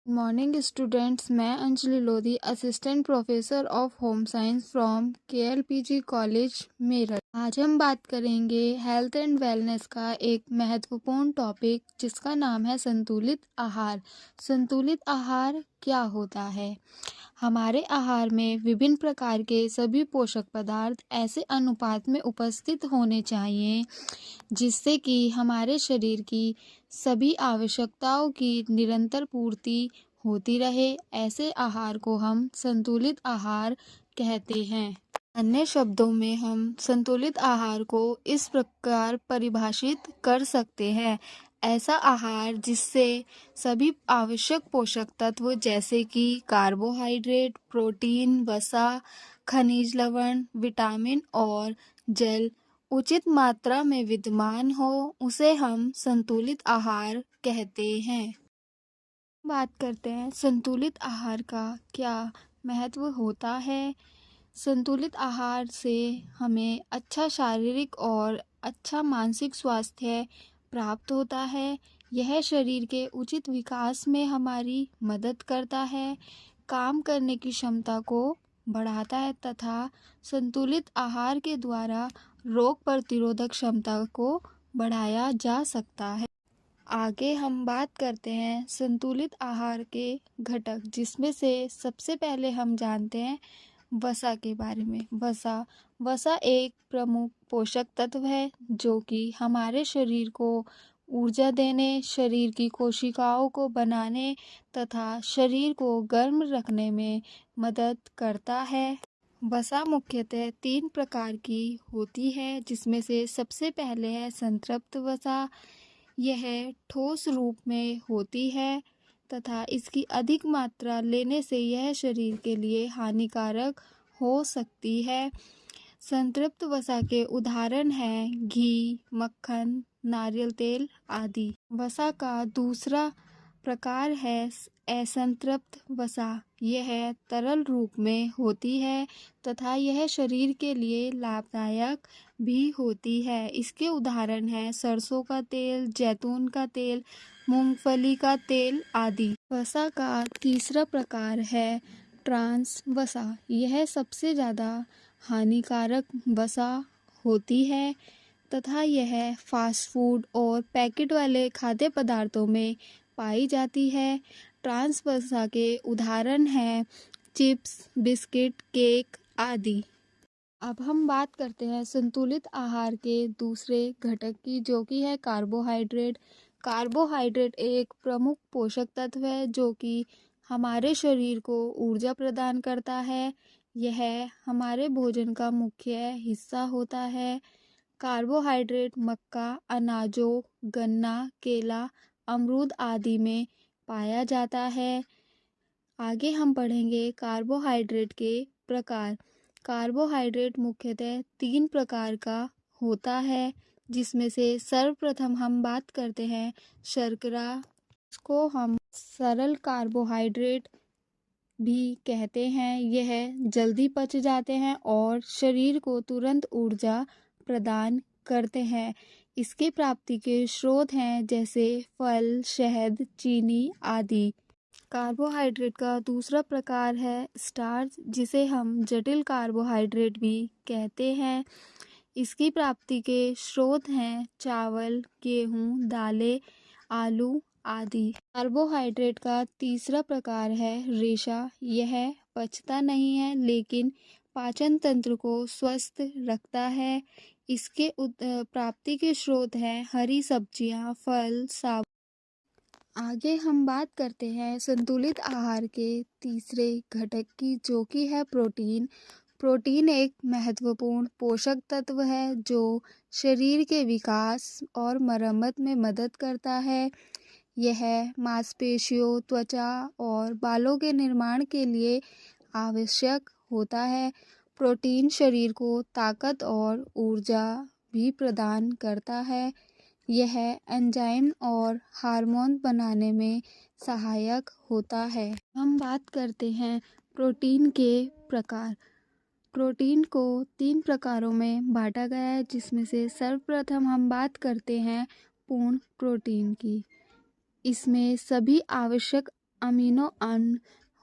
Morning students, मैं Anjali Lodhi, assistant professor of home science from KLPG college Meerut. आज हम बात करेंगे हेल्थ एंड वेलनेस का एक महत्वपूर्ण टॉपिक जिसका नाम है संतुलित आहार। संतुलित आहार क्या होता है? हमारे आहार में विभिन्न प्रकार के सभी पोषक पदार्थ ऐसे अनुपात में उपस्थित होने चाहिए जिससे कि हमारे शरीर की सभी आवश्यकताओं की निरंतर पूर्ति होती रहे। ऐसे आहार को हम संतुलित आहार कहते हैं। अन्य शब्दों में हम संतुलित आहार को इस प्रकार परिभाषित कर सकते हैं: ऐसा आहार जिससे सभी आवश्यक पोषक तत्व जैसे कि कार्बोहाइड्रेट, प्रोटीन, वसा, खनिज लवण, विटामिन और जल उचित मात्रा में विद्यमान हो, उसे हम संतुलित आहार कहते हैं। बात करते हैं संतुलित आहार का क्या महत्व होता है। संतुलित आहार से हमें अच्छा शारीरिक और अच्छा मानसिक स्वास्थ्य प्राप्त होता है। यह शरीर के उचित विकास में हमारी मदद करता है, काम करने की क्षमता को बढ़ाता है तथा संतुलित आहार के द्वारा रोग प्रतिरोधक क्षमता को बढ़ाया जा सकता है। आगे हम बात करते हैं संतुलित आहार के घटक, जिसमें से सबसे पहले हम जानते हैं वसा के बारे में। वसा एक प्रमुख पोषक तत्व है जो कि हमारे शरीर को ऊर्जा देने, शरीर की कोशिकाओं को बनाने तथा शरीर को गर्म रखने में मदद करता है। वसा मुख्यतः 3 प्रकार की होती है, जिसमें से सबसे पहले है संतृप्त वसा। यह ठोस रूप में होती है तथा इसकी अधिक मात्रा लेने से यह शरीर के लिए हानिकारक हो सकती है। संतृप्त वसा के उदाहरण हैं घी, मक्खन, नारियल तेल आदि। वसा का दूसरा प्रकार है असंतृप्त वसा। यह तरल रूप में होती है तथा यह शरीर के लिए लाभदायक भी होती है। इसके उदाहरण हैं सरसों का तेल, जैतून का तेल, मूंगफली का तेल आदि। वसा का तीसरा प्रकार है ट्रांस वसा। यह सबसे ज़्यादा हानिकारक वसा होती है तथा यह फास्ट फूड और पैकेट वाले खाद्य पदार्थों में पाई जाती है। ट्रांस वसा के उदाहरण हैं चिप्स, बिस्किट, केक आदि। अब हम बात करते हैं संतुलित आहार के दूसरे घटक की, जो कि है कार्बोहाइड्रेट। कार्बोहाइड्रेट एक प्रमुख पोषक तत्व है जो कि हमारे शरीर को ऊर्जा प्रदान करता है। यह हमारे भोजन का मुख्य हिस्सा होता है। कार्बोहाइड्रेट मक्का, अनाजों, गन्ना, केला, अमरूद आदि में पाया जाता है। आगे हम पढ़ेंगे कार्बोहाइड्रेट के प्रकार। कार्बोहाइड्रेट मुख्यतः 3 प्रकार का होता है, जिसमें से सर्वप्रथम हम बात करते हैं शर्करा। इसको हम सरल कार्बोहाइड्रेट भी कहते हैं। यह जल्दी पच जाते हैं और शरीर को तुरंत ऊर्जा प्रदान करते हैं। इसके प्राप्ति के स्रोत हैं जैसे फल, शहद, चीनी आदि। कार्बोहाइड्रेट का दूसरा प्रकार है स्टार्च, जिसे हम जटिल कार्बोहाइड्रेट भी कहते हैं। इसकी प्राप्ति के स्रोत हैं चावल, गेहूं, दालें, आलू आदि। कार्बोहाइड्रेट का तीसरा प्रकार है रेशा। यह पचता नहीं है लेकिन पाचन तंत्र को स्वस्थ रखता है। इसके प्राप्ति के स्रोत हैं हरी सब्जियां, फल, साबुन। आगे हम बात करते हैं संतुलित आहार के तीसरे घटक की, जो कि है प्रोटीन। प्रोटीन एक महत्वपूर्ण पोषक तत्व है जो शरीर के विकास और मरम्मत में मदद करता है। यह मांसपेशियों, त्वचा और बालों के निर्माण के लिए आवश्यक होता है। प्रोटीन शरीर को ताकत और ऊर्जा भी प्रदान करता है। यह एंजाइम और हार्मोन बनाने में सहायक होता है। हम बात करते हैं प्रोटीन के प्रकार। प्रोटीन को 3 प्रकारों में बांटा गया है, जिसमें से सर्वप्रथम हम बात करते हैं पूर्ण प्रोटीन की। इसमें सभी आवश्यक अमीनो अम्ल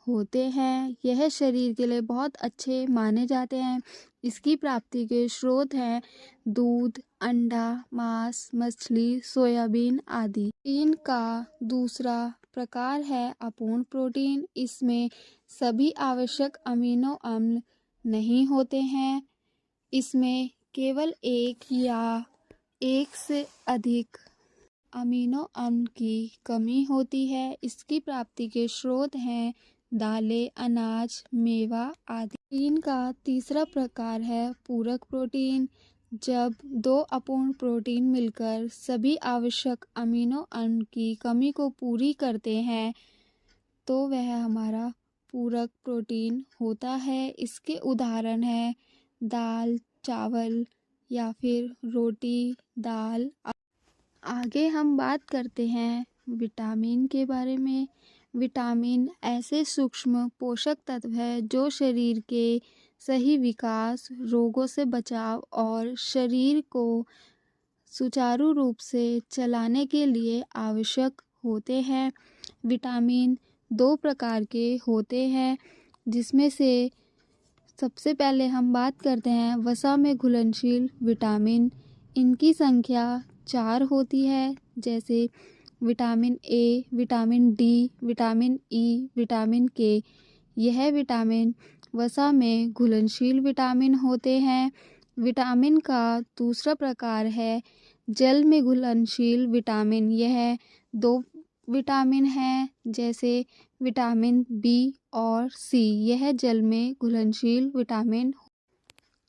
होते हैं। यह शरीर के लिए बहुत अच्छे माने जाते हैं। इसकी प्राप्ति के स्रोत हैं दूध, अंडा, मांस, मछली, सोयाबीन आदि। प्रोटीन का दूसरा प्रकार है अपूर्ण प्रोटीन। इसमें सभी आवश्यक अमीनो अम्ल नहीं होते हैं। इसमें केवल एक या एक से अधिक अमीनो अम्ल की कमी होती है। इसकी प्राप्ति के स्रोत हैं दालें, अनाज, मेवा आदि। प्रोटीन का तीसरा प्रकार है पूरक प्रोटीन। जब दो अपूर्ण प्रोटीन मिलकर सभी आवश्यक अमीनो अम्ल की कमी को पूरी करते हैं तो वह हमारा पूरक प्रोटीन होता है। इसके उदाहरण हैं दाल, चावल या फिर रोटी, दाल। आगे हम बात करते हैं विटामिन के बारे में। विटामिन ऐसे सूक्ष्म पोषक तत्व है जो शरीर के सही विकास, रोगों से बचाव और शरीर को सुचारू रूप से चलाने के लिए आवश्यक होते हैं। विटामिन 2 प्रकार के होते हैं, जिसमें से सबसे पहले हम बात करते हैं वसा में घुलनशील विटामिन। इनकी संख्या 4 होती है, जैसे vitamin A, vitamin D, vitamin E, vitamin के। यह विटामिन वसा में घुलनशील विटामिन होते हैं। विटामिन का दूसरा प्रकार है जल में घुलनशील विटामिन। यह 2 विटामिन हैं, जैसे विटामिन बी और सी। यह जल में घुलनशील विटामिन।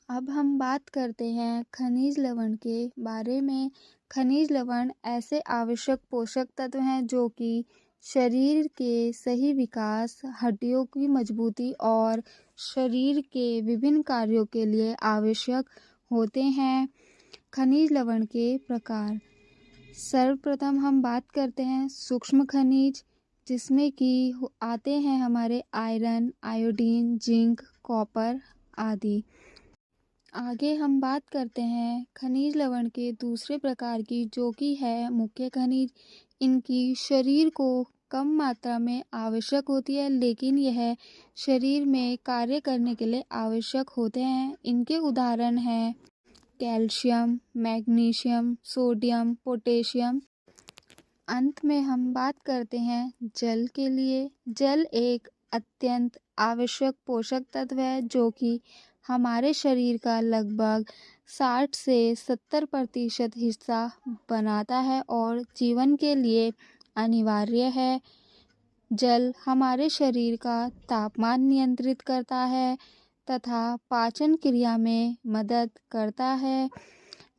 अब हम बात करते हैं खनिज लवण के बारे में। खनिज लवण ऐसे आवश्यक पोषक तत्व हैं जो कि शरीर के सही विकास, हड्डियों की मजबूती और शरीर के विभिन्न कार्यों के लिए आवश्यक होते हैं। खनिज लवण के प्रकार। सर्वप्रथम हम बात करते हैं सूक्ष्म खनिज, जिसमें कि आते हैं हमारे आयरन, आयोडीन, जिंक, कॉपर आदि। आगे हम बात करते हैं खनिज लवण के दूसरे प्रकार की, जो कि है मुख्य खनिज। इनकी शरीर को कम मात्रा में आवश्यक होती है, लेकिन यह शरीर में कार्य करने के लिए आवश्यक होते हैं। इनके उदाहरण हैं कैल्शियम, मैग्नीशियम, सोडियम, पोटेशियम। अंत में हम बात करते हैं जल के लिए। जल एक अत्यंत आवश्यक पोषक तत्व है जो कि हमारे शरीर का लगभग 60 से 70% हिस्सा बनाता है और जीवन के लिए अनिवार्य है। जल हमारे शरीर का तापमान नियंत्रित करता है तथा पाचन क्रिया में मदद करता है।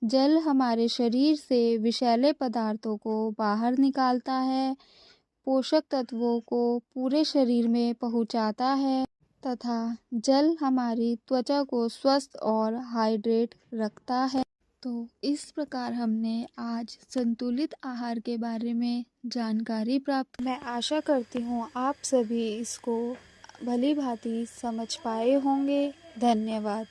जल हमारे शरीर से विषैले पदार्थों को बाहर निकालता है, पोषक तत्वों को पूरे शरीर में पहुंचाता है तथा जल हमारी त्वचा को स्वस्थ और हाइड्रेट रखता है। तो इस प्रकार हमने आज संतुलित आहार के बारे में जानकारी प्राप्त। मैं आशा करती हूँ आप सभी इसको भली भांति समझ पाए होंगे। धन्यवाद।